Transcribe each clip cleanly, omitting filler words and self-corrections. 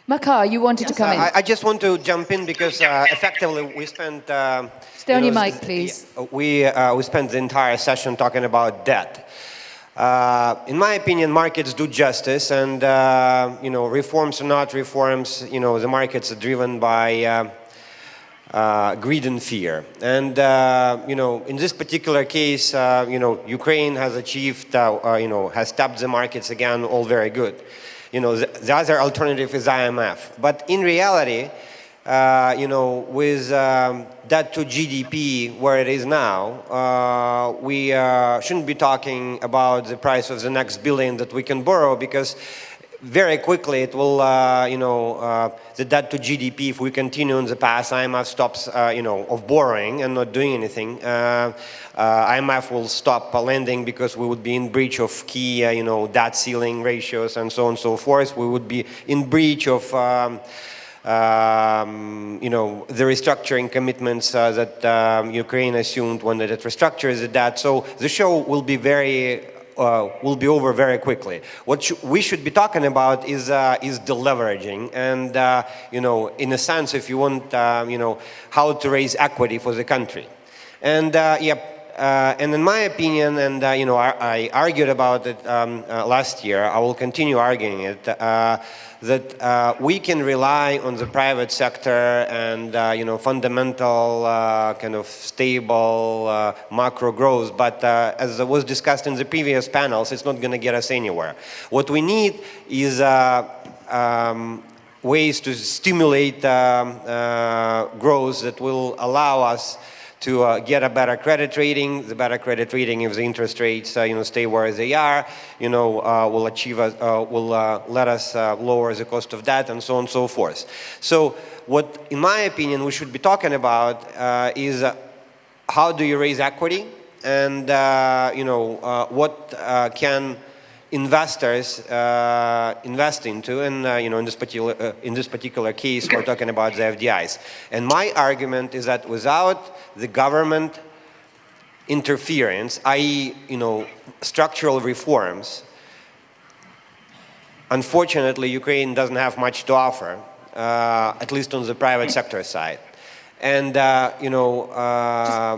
Makar, you wanted to come in. I just want to jump in because effectively we spent... Stay on your mic, please. We spent the entire session talking about debt. In my opinion, markets do justice, and reforms or not reforms, the markets are driven by greed and fear. And in this particular case, Ukraine has achieved, has tapped the markets again, all very good. The other alternative is IMF. But in reality, with debt to GDP where it is now, we shouldn't be talking about the price of the next billion that we can borrow, because very quickly it will, the debt to GDP, if we continue in the path, IMF stops, of borrowing and not doing anything. IMF will stop lending because we would be in breach of key, debt ceiling ratios and so on and so forth. We would be in breach of, the restructuring commitments that Ukraine assumed when it restructures the debt. So the show will be will be over very quickly. What we should be talking about is deleveraging, and in a sense, if you want, how to raise equity for the country. And and in my opinion, and I argued about it last year, I will continue arguing it, that we can rely on the private sector and fundamental kind of stable macro growth, but as was discussed in the previous panels, it's not going to get us anywhere. What we need is ways to stimulate growth that will allow us to get a better credit rating. The better credit rating, if the interest rates stay where they are, will achieve will let us lower the cost of debt and so on and so forth. So what, in my opinion, we should be talking about is how do you raise equity, and what can investors invest into, and in this particular case we're talking about the FDIs. And my argument is that without the government interference, i.e. structural reforms, unfortunately Ukraine doesn't have much to offer, at least on the private sector side. And just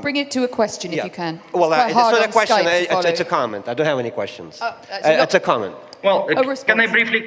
bring it to a question if you can. Well, it's not a question. It's a comment. I don't have any questions. It's a comment. Well, can I briefly